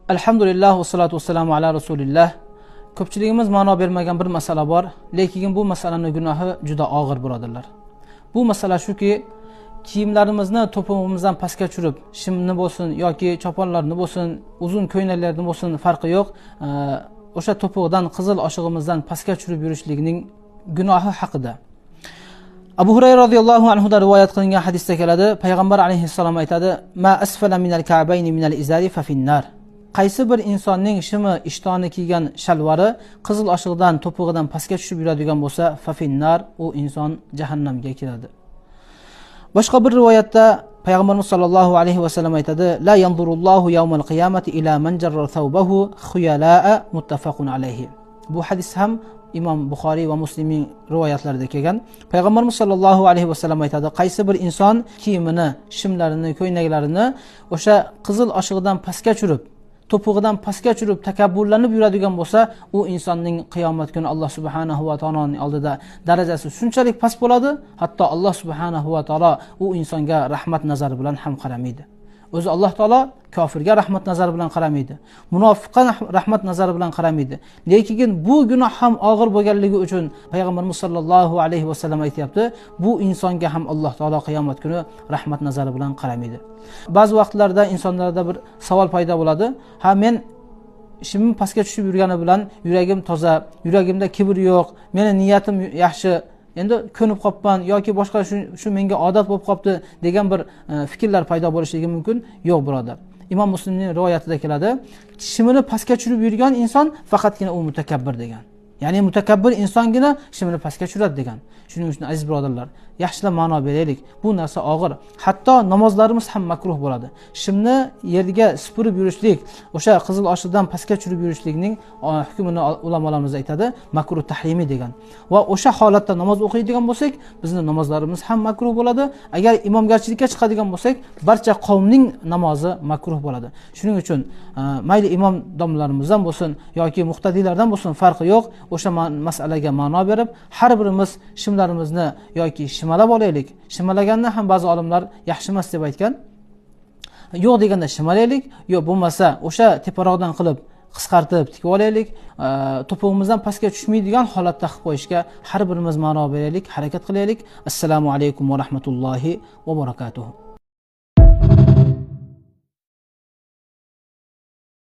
Alhamdulillah va salatu vassalamu ala rasulillah. Ko'pchiligimiz ma'no bermagan bir masala bor, lekin bu masalaning gunohi juda og'ir birodarlar. Bu masala shuki, kiyimlarimizni to'pig'imizdan pastga tushirib, shimni bo'lsin yoki choponlarni bo'lsin, uzun ko'ylaklarni bo'lsin, farqi yo'q, o'sha to'pig'dan qizil oshig'imizdan pastga tushirib yurishlikning gunohi haqida. Abu Hurayra radhiyallohu anhu da rivoyat qilingan hadisda keladi, payg'ambar alayhissalom aytadi: "Ma asfala minal ka'bayni minal izari fa finnar." Qaysi bir insonning shimi ishtoni kiygan shalvari qizil oshig'idan to'pig'idan pastga tushib yuradigan bo'lsa, fa finnar, u inson jahannamga kiradi. Boshqa bir rivoyatda payg'ambarimiz sollallohu alayhi vasallam aytadi: "La yanzurullohu yawmal qiyamati ila man jarra thawbahu khuyala'a", muttafaqun alayhi. Bu hadis ham Imom Buxoriy va Muslimning rivoyatlarida kelgan. Payg'ambarimiz sollallohu alayhi vasallam aytadi: "Qaysi bir inson kiyimini, shimlarini, ko'ynaklarini o'sha qizil oshig'idan pastga tushirib, to'pig'idan pastga tushirib takabburlanib yuradigan bo'lsa, u insonning qiyomat kuni Alloh subhanahu va taoloning oldida darajasi shunchalik past bo'ladi, hatto Alloh subhanahu va taolo u insonga rahmat nazari bilan ham qaramaydi. O'zi Alloh taolo kofirga rahmat nazari bilan qaramaydi, munofiqqa rahmat nazari bilan qaramaydi. Lekin bu gunoh ham og'ir bo'lganligi uchun payg'ambarimiz sollallohu alayhi vasallam aytayapti, bu insonga ham Alloh taolo qiyomat kuni rahmat nazari bilan qaramaydi. Ba'zi vaqtlarda insonlarda bir savol paydo bo'ladi: "Ha, men shimim pastga tushib yurgani bilan yuragim toza, yuragimda kibr yo'q, meni niyatim yaxshi, endi ko'nib qopman yoki boshqa shu menga odat bo'lib qopti" degan bir fikrlar paydo bo'lishligi mumkin. Yo'q birodar. Imom Muslimning rivoyatida keladi, shimini pastga tushirib yurgan inson faqatgina u mutakabbir degan. Ya'ni mutakabbir insongina shimini pastga tushiradi degan. Shuning uchun aziz birodarlar, yaxshilab ma'no beraylik. Bu narsa og'ir. Hatto namozlarimiz ham makruh bo'ladi. Shimni yerga supurib yurishlik, o'sha qizil oshig'idan pastga tushirib yurishlikning hukmini ulamolarimiz aytadi, makruh tahrimi degan. Va o'sha holatda namoz o'qiydigan bo'lsak, bizning namozlarimiz ham makruh bo'ladi. Agar imomgarchilikka chiqadigan bo'lsak, barcha qavmning namozi makruh bo'ladi. Shuning uchun mayli imom domlarimizdan bo'lsin yoki muqtadiylardan bo'lsin, farqi yo'q. O'sha masalaga ma'no berib, har birimiz shimlarimizni yoki shimalab olaylik. Shimalaganni ham ba'zi olimlar yaxshi emas deb aytgan. Yo'q deganda shimalaylik, yo'q bo'lmasa o'sha teparoqdan qilib qisqartib tikib olaylik. To'pig'imizdan pastga tushmaydigan holatda qilib qo'yishga har birimiz ma'no beraylik, harakat qilaylik. Assalomu alaykum va rahmatullohi va barakatuh.